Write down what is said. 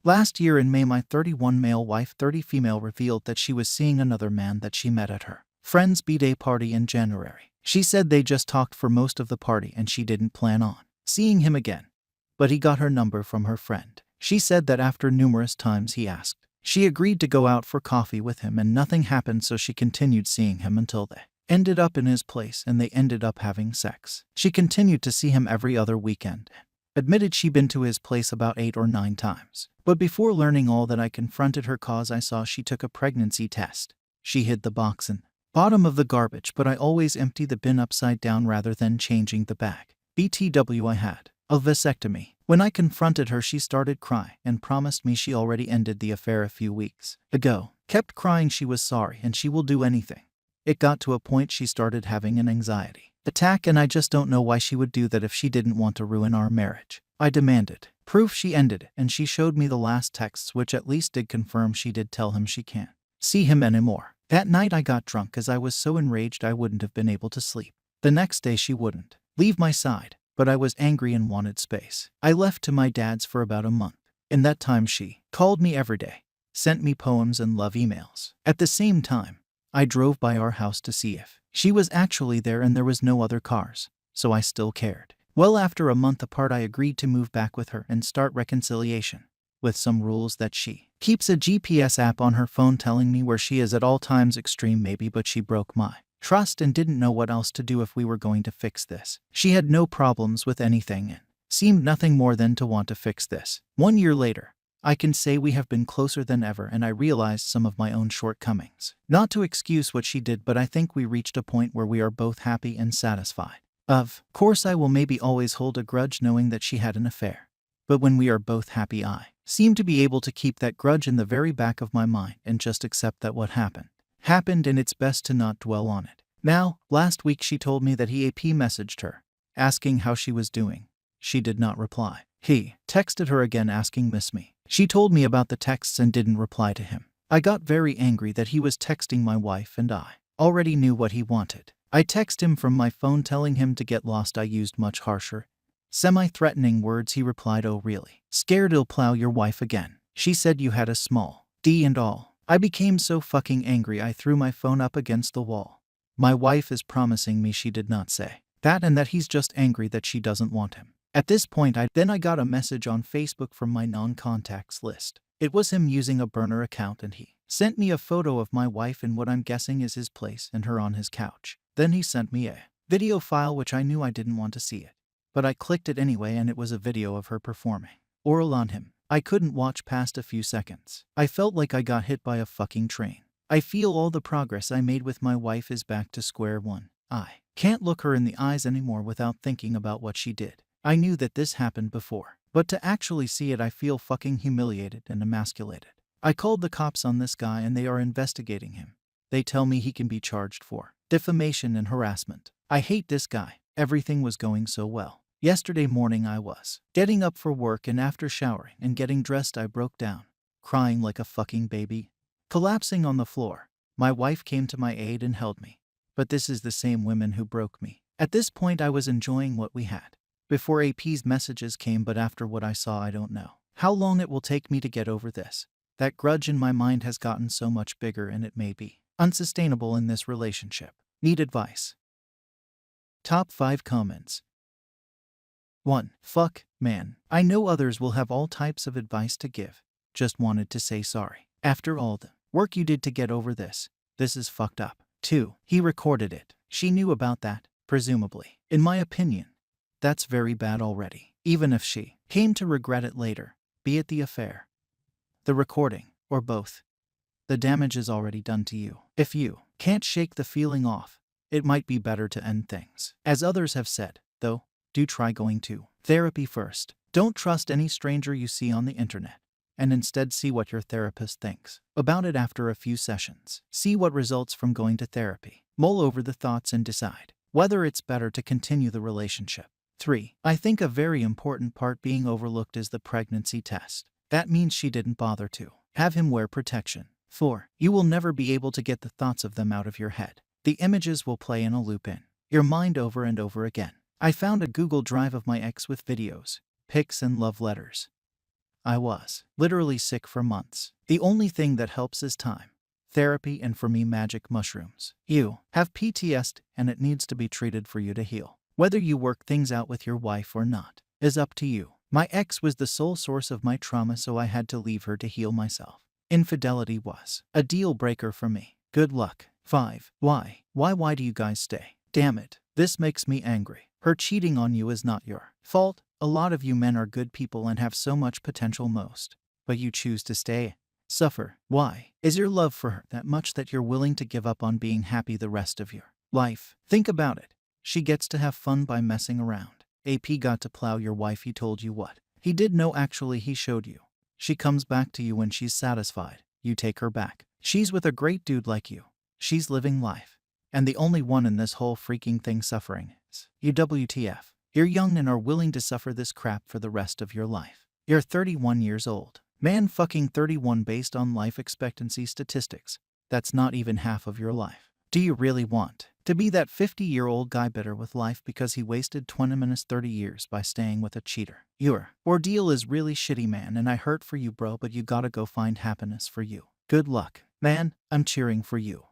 Last year in May, my 31 male wife 30 female revealed that she was seeing another man that she met at her friend's B-Day party in January. She said they just talked for most of the party and she didn't plan on seeing him again, but he got her number from her friend. She said that after numerous times he asked, she agreed to go out for coffee with him and nothing happened, so she continued seeing him until they ended up in his place and they ended up having sex. She continued to see him every other weekend. Admitted she'd been to his place about 8 or 9 times. But before learning all that, I confronted her cause I saw she took a pregnancy test. She hid the box in bottom of the garbage, but I always empty the bin upside down rather than changing the bag. BTW, I had a vasectomy. When I confronted her, she started crying and promised me she already ended the affair a few weeks ago. Kept crying she was sorry and she will do anything. It got to a point she started having an anxiety attack, and I just don't know why she would do that if she didn't want to ruin our marriage. I demanded proof she ended it, and she showed me the last texts, which at least did confirm she did tell him she can't see him anymore. That night I got drunk as I was so enraged I wouldn't have been able to sleep. The next day she wouldn't leave my side, but I was angry and wanted space. I left to my dad's for about a month. In that time she called me every day, sent me poems and love emails. At the same time, I drove by our house to see if she was actually there, and there was no other cars, so I still cared. Well, after a month apart, I agreed to move back with her and start reconciliation, with some rules that she keeps a GPS app on her phone telling me where she is at all times. Extreme maybe, but she broke my trust and didn't know what else to do if we were going to fix this. She had no problems with anything and seemed nothing more than to want to fix this. 1 year later, I can say we have been closer than ever, and I realized some of my own shortcomings. Not to excuse what she did, but I think we reached a point where we are both happy and satisfied. Of course, I will maybe always hold a grudge knowing that she had an affair. But when we are both happy, I seem to be able to keep that grudge in the very back of my mind and just accept that what happened, and it's best to not dwell on it. Now, last week she told me that he AP messaged her, asking how she was doing. She did not reply. He texted her again asking miss me. She told me about the texts and didn't reply to him. I got very angry that he was texting my wife, and I already knew what he wanted. I texted him from my phone telling him to get lost. I used much harsher, semi-threatening words. He replied, "Oh really? Scared he'll plow your wife again? She said you had a small D and all." I became so fucking angry I threw my phone up against the wall. My wife is promising me she did not say that and that he's just angry that she doesn't want him. At this point I got a message on Facebook from my non-contacts list. It was him using a burner account, and he sent me a photo of my wife in what I'm guessing is his place and her on his couch. Then he sent me a video file which I knew I didn't want to see it, but I clicked it anyway, and it was a video of her performing oral on him. I couldn't watch past a few seconds. I felt like I got hit by a fucking train. I feel all the progress I made with my wife is back to square one. I can't look her in the eyes anymore without thinking about what she did. I knew that this happened before, but to actually see it I feel fucking humiliated and emasculated. I called the cops on this guy and they are investigating him. They tell me he can be charged for defamation and harassment. I hate this guy. Everything was going so well. Yesterday morning I was getting up for work, and after showering and getting dressed I broke down, crying like a fucking baby, collapsing on the floor. My wife came to my aid and held me. But this is the same woman who broke me. At this point I was enjoying what we had before AP's messages came, but after what I saw I don't know how long it will take me to get over this. That grudge in my mind has gotten so much bigger, and it may be unsustainable in this relationship. Need advice. Top 5 comments. 1. Fuck, man. I know others will have all types of advice to give. Just wanted to say sorry. After all the work you did to get over this is fucked up. 2. He recorded it. She knew about that, presumably. In my opinion, that's very bad already. Even if she came to regret it later, be it the affair, the recording, or both, the damage is already done to you. If you can't shake the feeling off, it might be better to end things. As others have said, though, do try going to therapy first. Don't trust any stranger you see on the internet, and instead see what your therapist thinks about it after a few sessions. See what results from going to therapy. Mull over the thoughts and decide whether it's better to continue the relationship. 3. I think a very important part being overlooked is the pregnancy test. That means she didn't bother to have him wear protection. 4. You will never be able to get the thoughts of them out of your head. The images will play in a loop in your mind over and over again. I found a Google Drive of my ex with videos, pics, and love letters. I was literally sick for months. The only thing that helps is time, therapy, and for me, magic mushrooms. You have PTSD and it needs to be treated for you to heal. Whether you work things out with your wife or not is up to you. My ex was the sole source of my trauma, so I had to leave her to heal myself. Infidelity was a deal breaker for me. Good luck. 5. Why? Why do you guys stay? Damn it. This makes me angry. Her cheating on you is not your fault. A lot of you men are good people and have so much potential but you choose to stay. Suffer. Why? Is your love for her that much that you're willing to give up on being happy the rest of your life? Think about it. She gets to have fun by messing around. AP got to plow your wife. He told you what he did. No, actually he showed you. She comes back to you when she's satisfied. You take her back. She's with a great dude like you. She's living life. And the only one in this whole freaking thing suffering is you. WTF. You're young and are willing to suffer this crap for the rest of your life. You're 31 years old. Man, fucking 31 based on life expectancy statistics. That's not even half of your life. Do you really want to be that 50-year-old guy bitter with life because he wasted 20 minutes 30 years by staying with a cheater? Your ordeal is really shitty, man, and I hurt for you, bro, but you gotta go find happiness for you. Good luck. Man, I'm cheering for you.